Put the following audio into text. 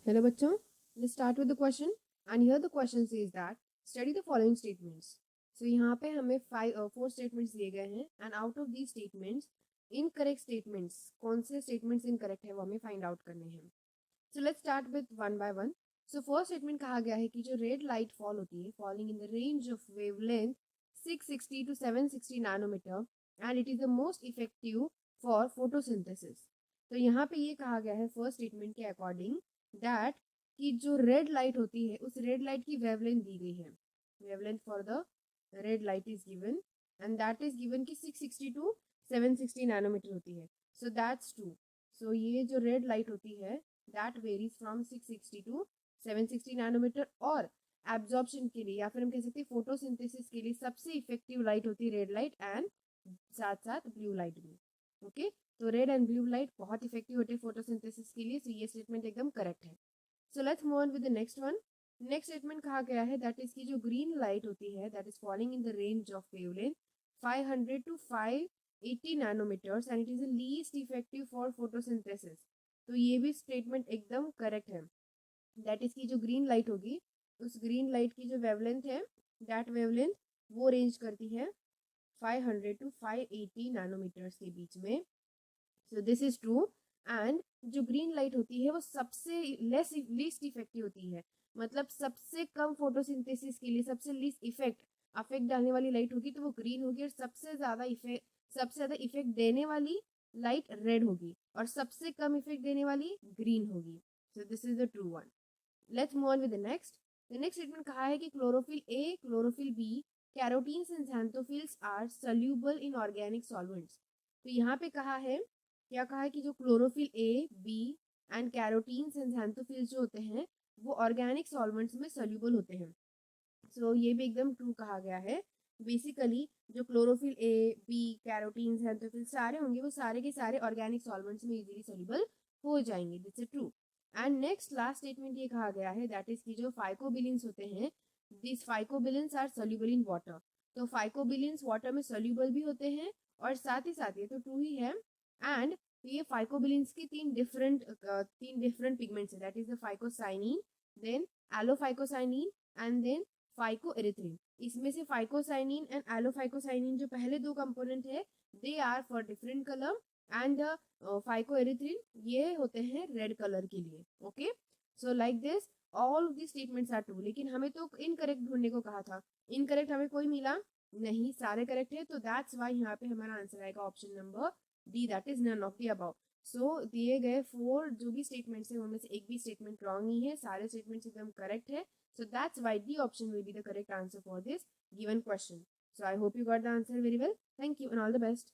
Hello बच्चों, let's start with the question and here the question says that study the following statements. So यहाँ पे हमें four statements दिए गए हैं and out of these statements incorrect statements कौन से statements incorrect है वो हमें find out करने हैं. So let's start with one by one. So first statement कहा गया है कि जो red light fall होती है falling in the range of wavelength 660 to 760 nanometer and it is the most effective for photosynthesis. तो यहाँ पे ये कहा गया है फर्स्ट स्टेटमेंट के अकॉर्डिंग दैट कि जो रेड लाइट होती है उस रेड लाइट की वेवलेंथ दी गई है. Wavelength for the red light is given and that is given कि 660 टू 760 नैनोमीटर होती है. So that's true. सो ये जो रेड लाइट होती है that varies from 660 to 760 nanometre और एब्जॉर्प्शन के लिए या फिर हम कह सकते हैं फोटोसिंथेसिस के लिए सबसे इफेक्टिव लाइट होती है रेड लाइट एंड साथ साथ ब्लू लाइट भी. ओके, तो रेड एंड ब्लू लाइट बहुत इफेक्टिव होते हैं फोटोसिंथेसिस के लिए. सो ये स्टेटमेंट एकदम करेक्ट है. So let's move on with the next one. Next statement कहा गया है दैट इज की जो ग्रीन लाइट होती है that is falling in the range of wavelength 500 to 580 nanometres and it is the least effective for photosynthesis. तो ये भी स्टेटमेंट एकदम करेक्ट है. दैट इज की जो ग्रीन लाइट होगी उस ग्रीन लाइट की जो वेवलेंथ है दैट वेवलेंथ वो रेंज करती है 500 टू 580 नैनोमीटर्स के बीच में. सो दिस इज ट्रू. एंड जो ग्रीन लाइट होती है वो सबसे लीस्ट इफेक्टिव होती है. मतलब सबसे कम फोटोसिंथेसिस के लिए सबसे लीस्ट अफेक्ट डालने वाली लाइट होगी तो वो ग्रीन होगी और सबसे ज्यादा इफेक्ट देने वाली लाइट रेड होगी और सबसे कम इफेक्ट देने वाली ग्रीन होगी. So this is the true one. Let's move on with the next. The next statement कहा है कि chlorophyll A, chlorophyll B, carotenes and xanthophylls are soluble in organic solvents. तो यहाँ पे कहा है क्या कहा है कि जो chlorophyll A, B and carotenes and xanthophylls जो होते हैं वो ऑर्गेनिक सॉल्वेंट्स में सोल्यूबल होते हैं. सो ये भी एकदम ट्रू कहा गया है. बेसिकली जो chlorophyll A, B, carotenes, xanthophylls सारे होंगे वो सारे के सारे ऑर्गेनिक सॉल्वेंट्स में इजीली सोल्यूबल हो जाएंगे. This is true. And next last statement ये कहा गया है दैट इज की जो फाइकोबिलिन्स होते हैं this phycobilins are soluble in water. तो फाइकोबिलिन्स वाटर में सोल्यूबल भी होते हैं और साथ ही साथ ये तो ट्रू ही है. एंड ये फाइकोबिलिन्स की तीन डिफरेंट पिगमेंट्स है that is the phycocyanin, then allophycocyanin and then phycoerythrin. इसमें से फाइकोसाइनिन एंड एलोफाइकोसाइनिन जो पहले दो कंपोनेंट है they are for different colour and phycoerythrin ये होते हैं रेड कलर के लिए. Okay, so like this all of the statements are true. लेकिन हमें तो इनकरेक्ट ढूंढने को कहा था. इनकरेक्ट हमें कोई मिला नहीं, सारे करेक्ट है. तो दैट्स वाई यहाँ पे हमारा आंसर आएगा option number D that is none of the above. So दिए गए फोर जो भी स्टेटमेंट्स है उनमें से एक भी स्टेटमेंट रॉन्ग ही है. सारे स्टेटमेंट्स एकदम करेक्ट है. So that's why D option will be the correct answer for this given question. So I hope you got the answer very well. Thank you and all the best.